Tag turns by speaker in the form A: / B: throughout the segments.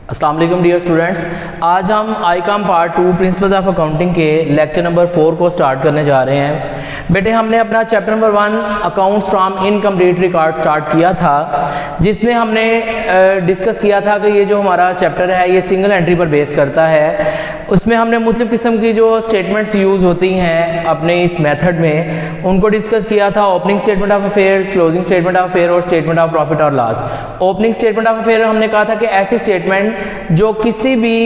A: अस्सलाम वालेकुम dear students, आज हम Icom part 2 principles of accounting के लेक्चर नंबर 4 को स्टार्ट करने जा रहे हैं। बेटे हमने अपना chapter number 1 accounts from incomplete record start किया था, जिसमें हमने डिस्कस किया था कि ये जो हमारा चैप्टर है ये सिंगल एंट्री पर बेस करता है। उसमें हमने मुख्तलिफ़ किस्म की जो स्टेटमेंट्स यूज़ होती हैं अपने इस मेथड में उनको डिस्कस किया था। Opening statement of affairs, closing statement of affair और स्टेटमेंट ऑफ प्रॉफिट और loss. Opening statement of affair हमने कहा था कि ऐसी स्टेटमेंट जो किसी भी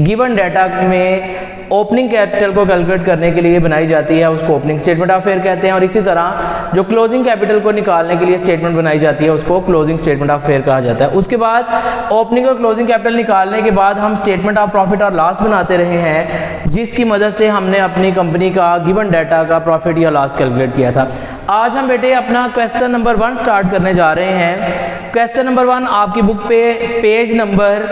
A: गिवन डाटा में ओपनिंग कैपिटल को कैलकुलेट करने के लिए बनाई जाती है उसको ओपनिंग स्टेटमेंट ऑफ अफेयर कहते हैं, और इसी तरह जो क्लोजिंग कैपिटल को निकालने के लिए स्टेटमेंट बनाई जाती है उसको क्लोजिंग स्टेटमेंट ऑफ अफेयर कहा जाता है। उसके बाद ओपनिंग और क्लोजिंग कैपिटल निकालने के बाद हम स्टेटमेंट ऑफ प्रॉफिट और लॉस बनाते रहे हैं, जिसकी मदद से हमने अपनी कंपनी का गिवन डाटा का प्रॉफिट या लॉस कैलकुलेट किया था। आज हम बेटे अपना क्वेश्चन नंबर 1 स्टार्ट करने जा रहे हैं। क्वेश्चन नंबर 1 आपकी बुक पे पेज नंबर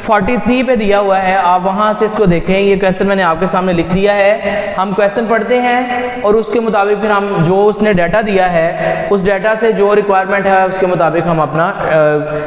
A: 43 पे दिया हुआ है, आप वहां से इसको देखें। ये क्वेश्चन मैंने आपके सामने लिख दिया है। हम क्वेश्चन पढ़ते हैं और उसके मुताबिक फिर हम जो उसने डाटा दिया है उस डाटा से जो रिक्वायरमेंट है उसके मुताबिक हम अपना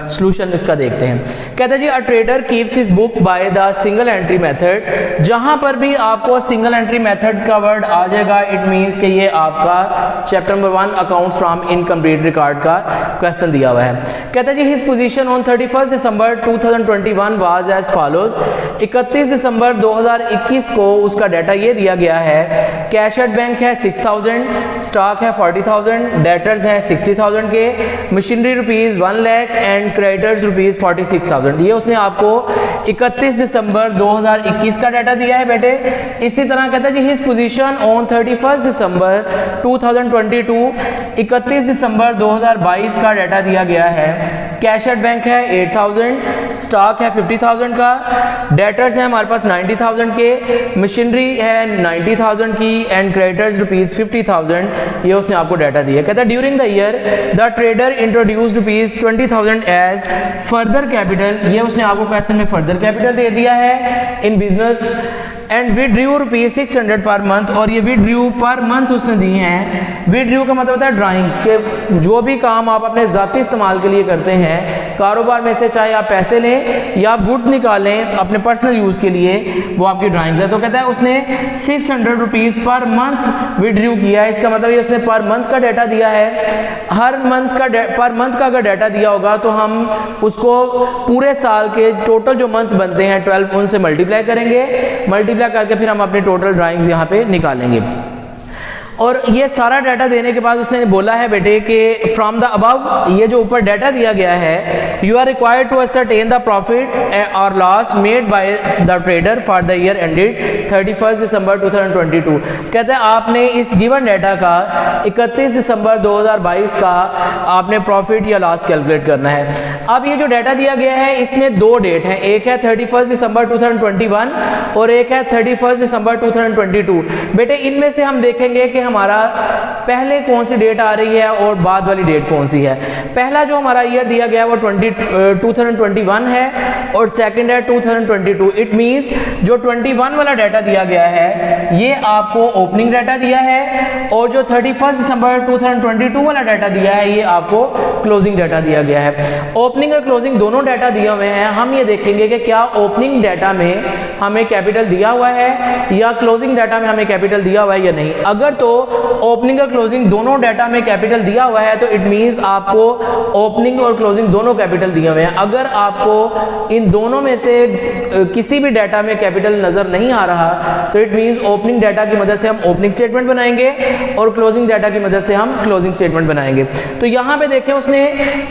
A: सॉल्यूशन इसका देखते हैं। कहते हैं जी a trader keeps his book by the single entry method. जहां पर भी आपको सिंगल एंट्री मेथड का वर्ड आ जाएगा इट मींस कि ये आपका chapter number 1 accounts from incomplete record का क्वेश्चन दिया हुआ है। कहता है जी his position on 31 December 2021 was as follows. 31 दिसंबर 2021 को उसका डाटा ये दिया गया है। कैश एट बैंक है 6000, स्टॉक है 40,000, डेटर्स हैं 60,000 के, machinery rupees 1 lakh and creditors rupees 46,000। ये उसने आपको 31 दिसंबर 2021 का डाटा दिया है बेटे। इसी तरह कहता है जी his position on 31 December 2022, 31 December 2022 का डाटा दिया गया है। कैश एट बैंक है 8000, स्टॉक है 50,000 का, डेटर्स है हमारे पास 90,000 के, मशीनरी है 90,000 की एंड क्रेडिटर्स रुपीज 50,000। ये उसने आपको डाटा दिया। कहता है during the year the trader introduced rupees 20,000 as further capital. ये उसने आपको क्वेश्चन में फर्दर कैपिटल दे दिया है in business and withdrew rupees 600 per month, और ये विड्रू पर मंथ उसने दी हैं। विड्रू का मतलब होता है ड्राइंग्स के जो भी काम आप अपने ज़ाती इस्तेमाल के लिए करते हैं कारोबार में से, चाहे आप पैसे लें या गुड्स निकालें अपने पर्सनल यूज़ के लिए, वो आपकी ड्राइंग्स है। तो कहता है उसने 600 रुपीज़ पर मंथ विड्रू किया है। इसका मतलब ये उसने पर मंथ का डाटा दिया है। हर मंथ का पर मंथ का अगर डाटा दिया होगा तो हम उसको पूरे साल के टोटल जो मंथ बनते हैं 12 उनसे मल्टीप्लाई करेंगे, मल्टीप्लाई करके फिर हम अपने टोटल ड्राइंग्स यहाँ पे निकालेंगे। और ये सारा डाटा देने के बाद उसने बोला है बेटे कि फ्रॉम द अबव, ये जो ऊपर डाटा दिया गया है, you are required to ascertain the profit और loss made by the trader for the year ended 31 December 2022। कहते हैं आपने इस गिवन डाटा का 31 दिसंबर 2022 का आपने प्रॉफिट या लॉस कैलकुलेट करना है। अब ये जो डाटा दिया गया है इसमें दो डेट है, एक है 31 दिसंबर 2021 और एक है 31 दिसंबर 2022। बेटे इनमें से हम देखेंगे कि हमारा पहले कौन सी डेट आ रही है और बाद वाली डेट कौन सी है। पहला जो हमारा ईयर दिया गया है वो 2021 है और सेकंड है 2022। इट मींस जो 21 वाला डाटा दिया गया है ये आपको ओपनिंग डाटा दिया है, और जो 31 दिसंबर 2022 वाला डाटा दिया है ये आपको क्लोजिंग डाटा दिया गया है। ओपनिंग और क्लोजिंग दोनों डाटा दिए हुए हैं। हम ये देखेंगे कि क्या ओपनिंग डाटा में हमें कैपिटल दिया हुआ है या क्लोजिंग डाटा में हमें कैपिटल दिया हुआ है या नहीं। अगर तो ओपनिंग और क्लोजिंग दोनों डाटा में कैपिटल दिया हुआ है तो इट मींस आपको ओपनिंग और क्लोजिंग दोनों कैपिटल दिए हुए हैं। अगर आपको इन दोनों में से किसी भी डाटा में कैपिटल नजर नहीं आ रहा तो इट मींस ओपनिंग डाटा की मदद से हम ओपनिंग स्टेटमेंट बनाएंगे और क्लोजिंग डाटा की मदद से हम क्लोजिंग स्टेटमेंट बनाएंगे। तो यहां पे देखें उसने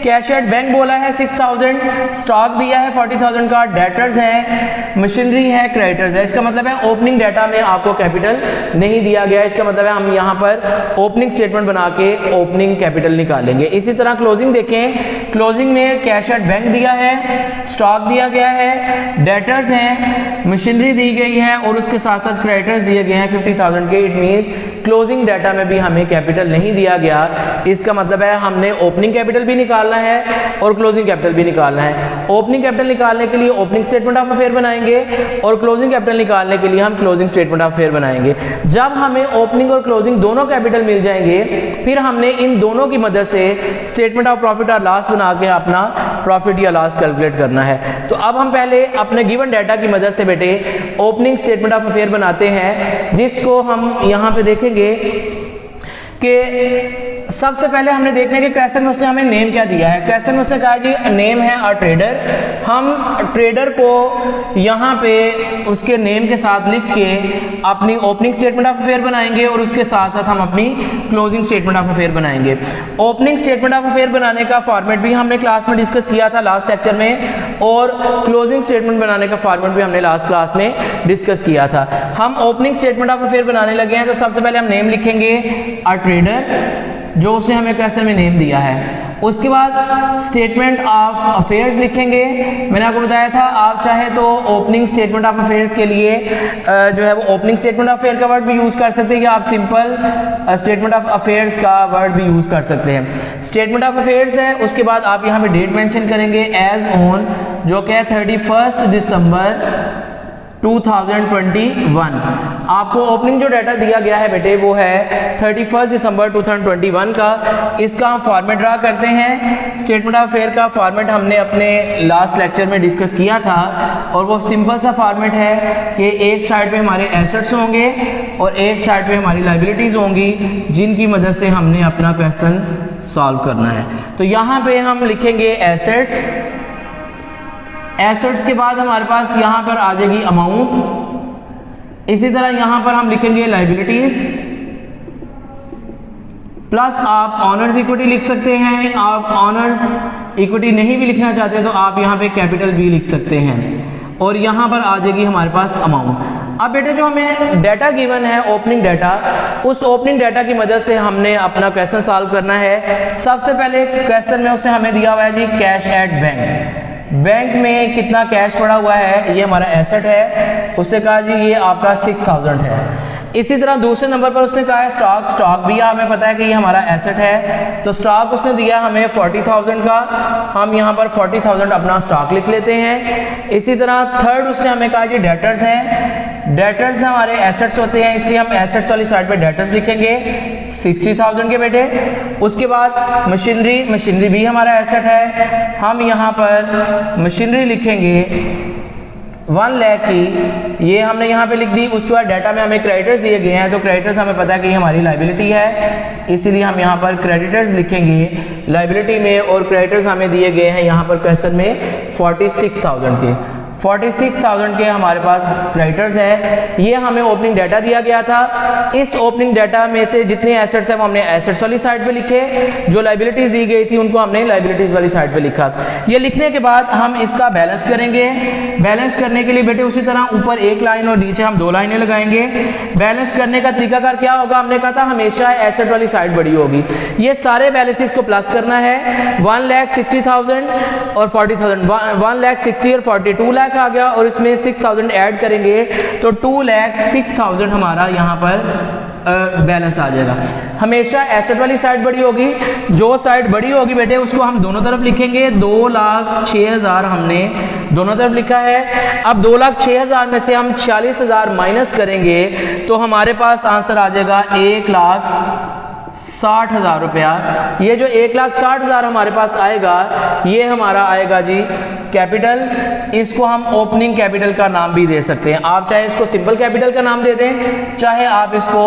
A: कैश एट बैंक बोला है 6000, स्टॉक दिया है 40,000 का, डेटर्स है, मशीनरी है, क्रेडिटर्स है। इसका मतलब है ओपनिंग डाटा में आपको कैपिटल नहीं दिया गया। इसका मतलब है हम यहाँ पर ओपनिंग स्टेटमेंट बना के ओपनिंग कैपिटल निकालेंगे। इसी तरह क्लोजिंग देखें, क्लोजिंग में कैश एट बैंक दिया है, स्टॉक दिया गया है, डेटर्स हैं, मशीनरी दी गई है और उसके साथ साथ क्रेडिटर्स दिए गए हैं 50,000 के। इट मींस क्लोजिंग डाटा में भी हमें कैपिटल नहीं दिया गया। इसका मतलब है हमने ओपनिंग कैपिटल कैपिटल भी निकालना है और क्लोजिंग कैपिटल भी निकालना है। ओपनिंग कैपिटल निकालने के लिए ओपनिंग स्टेटमेंट ऑफ अफेयर बनाएंगे और क्लोजिंग कैपिटल निकालने के लिए हम क्लोजिंग स्टेटमेंट ऑफ अफेयर बनाएंगे। जब हमें ओपनिंग और क्लोजिंग दोनों कैपिटल मिल जाएंगे, फिर हमने इन दोनों की मदद से स्टेटमेंट ऑफ प्रॉफिट और लॉस बना के अपना प्रॉफिट या लॉस कैलकुलेट करना है। तो अब हम पहले अपने गिवन डाटा की मदद से बेटे ओपनिंग स्टेटमेंट ऑफ अफेयर बनाते हैं, जिसको हम यहाँ पे देखेंगे कि सबसे पहले हमने देखने के क्वेश्चन में उसने हमें नेम क्या दिया है। क्वेश्चन में उसने कहा जी नेम है अ ट्रेडर। हम ट्रेडर को यहाँ पे उसके नेम के साथ लिख के अपनी ओपनिंग स्टेटमेंट ऑफ अफेयर बनाएंगे और उसके साथ साथ हम अपनी क्लोजिंग स्टेटमेंट ऑफ अफेयर बनाएंगे। ओपनिंग स्टेटमेंट ऑफ अफेयर बनाने का फॉर्मेट भी हमने क्लास में डिस्कस किया था लास्ट लेक्चर में, और क्लोजिंग स्टेटमेंट बनाने का फॉर्मेट भी हमने लास्ट क्लास में डिस्कस किया था। हम ओपनिंग स्टेटमेंट ऑफ अफेयर बनाने लगे हैं, तो सबसे पहले हम नेम लिखेंगे अ ट्रेडर, जो उसने हमें क्वेश्चन में नेम दिया है। उसके बाद स्टेटमेंट ऑफ अफेयर्स लिखेंगे। मैंने आपको बताया था आप चाहे तो ओपनिंग स्टेटमेंट ऑफ अफेयर्स के लिए जो है वो ओपनिंग स्टेटमेंट ऑफ अफेयर का वर्ड भी यूज़ कर सकते हैं, या आप सिंपल स्टेटमेंट ऑफ अफेयर्स का वर्ड भी यूज़ कर सकते हैं। स्टेटमेंट ऑफ अफेयर्स है, उसके बाद आप यहाँ पे डेट मेंशन करेंगे एज ऑन, जो कि है 31 दिसंबर 2021। आपको ओपनिंग जो डाटा दिया गया है बेटे वो है 31 दिसंबर 2021 का। इसका हम फॉर्मेट ड्रा करते हैं। स्टेटमेंट ऑफ अफेयर का फॉर्मेट हमने अपने लास्ट लेक्चर में डिस्कस किया था, और वो सिंपल सा फॉर्मेट है कि एक साइड पे हमारे एसेट्स होंगे और एक साइड पे हमारी लायबिलिटीज़ होंगी, जिनकी मदद से हमने अपना क्वेश्चन सॉल्व करना है। तो यहाँ पे हम लिखेंगे एसेट्स। एसेट्स के बाद हमारे पास यहाँ पर आ जाएगी अमाउंट। इसी तरह यहाँ पर हम लिखेंगे लायबिलिटीज, प्लस आप ऑनर्स इक्विटी लिख सकते हैं। आप ऑनर्स इक्विटी नहीं भी लिखना चाहते तो आप यहाँ पे कैपिटल भी लिख सकते हैं, और यहाँ पर आ जाएगी हमारे पास अमाउंट। अब बेटे जो हमें डाटा गिवन है ओपनिंग डाटा, उस ओपनिंग डाटा की मदद से हमने अपना क्वेश्चन सॉल्व करना है। सबसे पहले क्वेश्चन में उसने हमें दिया हुआ है जी कैश एट बैंक। बैंक में कितना कैश पड़ा हुआ है, ये हमारा एसेट है। उससे कहा जी ये आपका 6000 है। इसी तरह दूसरे नंबर पर उसने कहा है स्टॉक। स्टॉक भी हमें पता है कि ये हमारा एसेट है, तो स्टॉक उसने दिया हमें 40,000 का। हम यहाँ पर 40,000 अपना स्टॉक लिख लेते हैं। इसी तरह थर्ड उसने हमें कहा जी डेटर्स हैं। डेटर्स हमारे एसेट्स होते हैं, इसलिए हम एसेट्स वाली साइड पे डेटर्स लिखेंगे 60,000 के बेटे। उसके बाद मशीनरी, मशीनरी भी हमारा एसेट है। हम यहाँ पर मशीनरी लिखेंगे 1 लाख की, ये हमने यहाँ पे लिख दी। उसके बाद डाटा में हमें क्रेडिटर्स दिए गए हैं, तो क्रेडिटर्स हमें पता है कि हमारी लायबिलिटी है, इसीलिए हम यहाँ पर क्रेडिटर्स लिखेंगे लायबिलिटी में। और क्रेडिटर्स हमें दिए गए हैं यहाँ पर क्वेश्चन में 46,000 के। 46,000 के हमारे पास क्रेडिटर्स हैं। ये हमें ओपनिंग डाटा दिया गया था। इस ओपनिंग डाटा में से जितने एसेट्स हैं वो हमने एसेट्स वाली साइड पे लिखे, जो लायबिलिटीज दी गई थी उनको हमने लायबिलिटीज वाली साइड पे लिखा। ये लिखने के बाद हम इसका बैलेंस करेंगे। बैलेंस करने के लिए बेटे उसी तरह ऊपर एक लाइन और नीचे हम 2 लाइनें लगाएंगे। बैलेंस करने का तरीकाकार क्या होगा, हमने कहा था हमेशा एसेट वाली साइड बड़ी होगी। ये सारे बैलेंसेस को प्लस करना है। 1,60,000 और 40,000, 1,60,000 और 42 लाख आ गया, और इसमें 6,000 ऐड करेंगे तो 2,06,000 हमारा यहाँ पर बैलेंस आ जाएगा। हमेशा एसेट वाली साइड बड़ी होगी। जो साइड बड़ी होगी बेटे उसको हम दोनों तरफ लिखेंगे। 2,06,000 हमने दोनों तरफ लिखा है। अब 2,06,000 में से हम 46,000 माइनस करेंगे तो हमारे पास आंसर आ जाएगा 1,60,000 रुपया। ये जो 1,60,000 हमारे पास आएगा, ये हमारा आएगा जी कैपिटल। इसको हम ओपनिंग कैपिटल का नाम भी दे सकते हैं। आप चाहे इसको सिंपल कैपिटल का नाम दे दें, चाहे आप इसको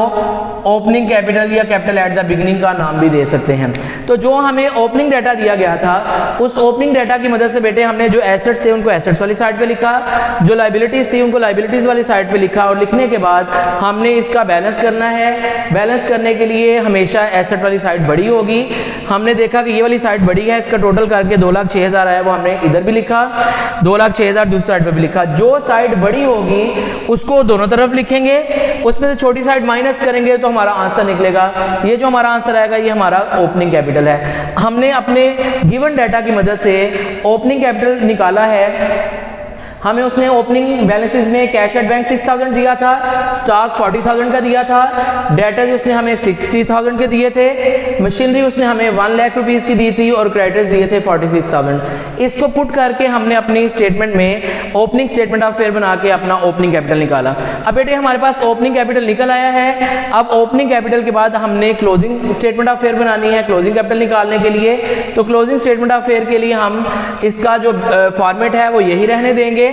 A: ओपनिंग कैपिटल या कैपिटल एट द बिगिनिंग का नाम भी दे सकते हैं। तो जो हमें ओपनिंग डाटा दिया गया था, उस ओपनिंग डाटा की मदद से बेटे हमने जो एसेट्स थे उनको एसेट्स वाली साइड पे लिखा, जो लायबिलिटीज थी उनको लायबिलिटीज वाली साइड पे लिखा, और लिखने के बाद हमने इसका बैलेंस करना है। बैलेंस करने के लिए हमेशा एसेट वाली साइड बड़ी होगी। हमने देखा कि ये वाली साइड बड़ी है, इसका टोटल करके 2,06,000 आया, वो हमने इधर भी लिखा, 2,06,000 दूसरी साइड पे भी लिखा। जो साइड बड़ी होगी उसको दोनों तरफ लिखेंगे, उसमें से छोटी साइड माइनस करेंगे तो हमारा आंसर निकलेगा। ये जो हमारा आंसर आएगा ये हमारा ओपनिंग कैपिटल है। हमने अपने गिवन डाटा की मदद से ओपनिंग कैपिटल निकाला है। हमें उसने ओपनिंग बैलेंसेस में कैश एट बैंक 6000 दिया था, स्टॉक 40,000 का दिया था, डेटर्स उसने हमें 60,000 के दिए थे, मशीनरी उसने हमें 1 लाख रुपीस की दी थी और क्रेडिटर्स दिए थे 46,000। इसको पुट करके हमने अपनी स्टेटमेंट में ओपनिंग स्टेटमेंट ऑफ फेयर बना के अपना ओपनिंग कैपिटल निकाला। अब बेटे हमारे पास ओपनिंग कैपिटल निकल आया है। अब ओपनिंग कैपिटल के बाद हमने क्लोजिंग स्टेटमेंट ऑफ फेयर बनानी है क्लोजिंग कैपिटल निकालने के लिए। तो क्लोजिंग स्टेटमेंट ऑफ फेयर के लिए हम इसका जो फॉर्मेट है वो यही रहने देंगे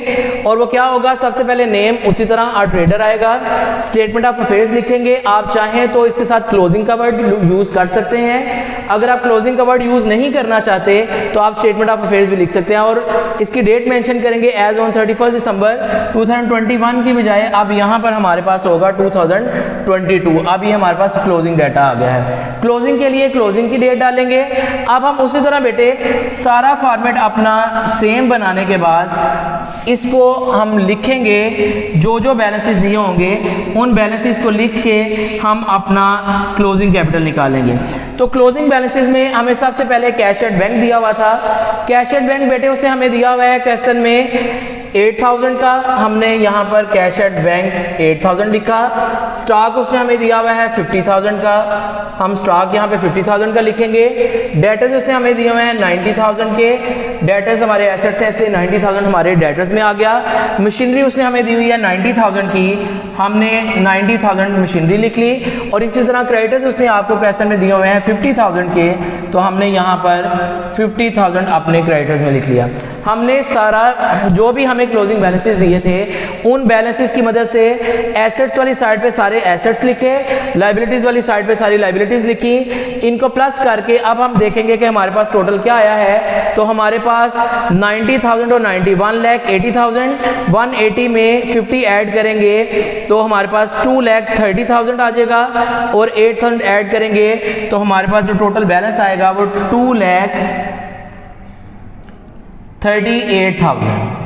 A: और वो क्या होगा, सबसे पहले नेम, उसी तरह आर ट्रेडर आएगा, स्टेटमेंट ऑफ अफेयर्स लिखेंगे। आप चाहें तो इसके साथ क्लोजिंग का वर्ड यूज कर सकते हैं। अगर आप क्लोजिंग का वर्ड यूज नहीं करना चाहते तो आप स्टेटमेंट ऑफ अफेयर्स भी लिख सकते हैं और इसकी डेट मेंशन करेंगे एज ऑन 31 दिसंबर 2021 की बजाय अब यहां पर हमारे पास होगा 2022। अब ये हमारे पास क्लोजिंग डाटा आ गया है। क्लोजिंग के लिए क्लोजिंग की डेट डालेंगे। अब हम उसी तरह बेटे सारा फॉर्मेट अपना सेम बनाने के बाद इसको हम लिखेंगे, जो जो बैलेंसेस दिए होंगे उन बैलेंसेस को लिख के हम अपना क्लोजिंग कैपिटल निकालेंगे। तो क्लोजिंग बैलेंसेस में हमें सबसे पहले कैश एट बैंक दिया हुआ था। कैश एट बैंक बेटे उसे हमें दिया हुआ है क्वेश्चन में 8000 का, हमने यहाँ पर कैश एट बैंक 8000 लिखा। स्टॉक उसने हमें दिया हुआ है 50,000 का, हम स्टॉक यहाँ पे 50,000 का लिखेंगे। डेटर्स उसने हमें दिए हुए हैं 90,000 के, डेटर्स हमारे एसेट्स हैं इसलिए 90,000 हमारे डेटर्स में आ गया। मशीनरी उसने हमें दी हुई है 90,000 की, हमने 90,000 मशीनरी लिख ली। और इसी तरह क्रेडिटर्स उसने आपको क्वेश्चन में दिए हुए हैं 50,000 के, तो हमने यहाँ पर 50,000 अपने क्रेडिटर्स में लिख लिया। हमने सारा जो भी हमें क्लोजिंग बैलेंसेस दिए थे उन बैलेंसेस की मदद से एसेट्स वाली साइड पे सारे एसेट्स लिखे, लायबिलिटीज वाली साइड पे सारी लायबिलिटीज लिखी, इनको प्लस करके अब हम देखेंगे कि हमारे पास टोटल क्या आया है। तो हमारे पास 90,000 और 90 1,80,000, 180 में 50 ऐड करेंगे तो हमारे पास 2,30,000 आ जाएगा और 8,000 ऐड करेंगे तो हमारे पास जो टोटल बैलेंस आएगा वो 2,38,000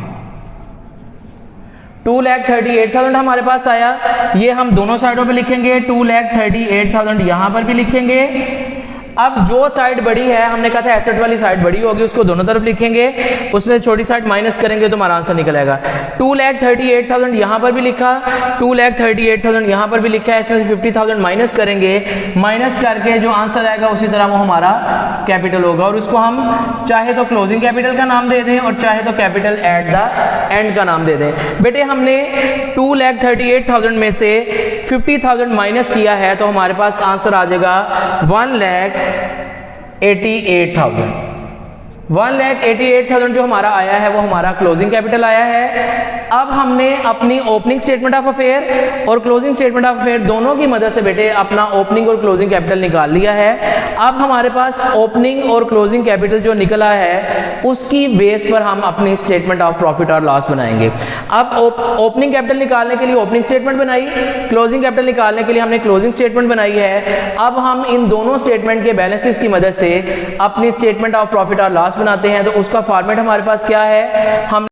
A: 2,38,000 हमारे पास आया। ये हम दोनों साइडों पे लिखेंगे, 2,38,000 यहां पर भी लिखेंगे। अब जो साइड बड़ी है, हमने कहा था एसेट वाली साइड बड़ी होगी, उसको दोनों तरफ लिखेंगे, उसमें छोटी साइड माइनस करेंगे तो हमारा आंसर निकल आएगा। 2,38,000 यहां पर भी लिखा, 2,38,000 यहां पर भी लिखा है, इसमें से 50,000 माइनस करेंगे, माइनस करके जो आंसर आएगा उसी तरह वो हमारा कैपिटल होगा और उसको हम चाहे तो क्लोजिंग कैपिटल का नाम दे दें और चाहे तो कैपिटल एट द एंड का नाम दे दें। बेटे हमने 2,38,000 में से 50,000 माइनस किया है तो हमारे पास आंसर आ जाएगा 1,88,000। 1,88,000 जो हमारा आया है वो हमारा क्लोजिंग कैपिटल आया है। अब हमने अपनी ओपनिंग स्टेटमेंट ऑफ अफेयर और क्लोजिंग स्टेटमेंट ऑफ अफेयर दोनों की मदद से बेटे अपना ओपनिंग और क्लोजिंग कैपिटल निकाल लिया है। अब हमारे पास ओपनिंग और क्लोजिंग कैपिटल जो निकला है उसकी बेस पर हम अपनी स्टेटमेंट ऑफ प्रॉफिट और लॉस बनाएंगे। अब ओपनिंग कैपिटल निकालने के लिए ओपनिंग स्टेटमेंट बनाई, क्लोजिंग कैपिटल निकालने के लिए हमने क्लोजिंग स्टेटमेंट बनाई है। अब हम इन दोनों स्टेटमेंट के बैलेंसेस की मदद से अपनी स्टेटमेंट ऑफ प्रॉफिट और लॉस बनाते हैं। तो उसका फॉर्मेट हमारे पास क्या है, हम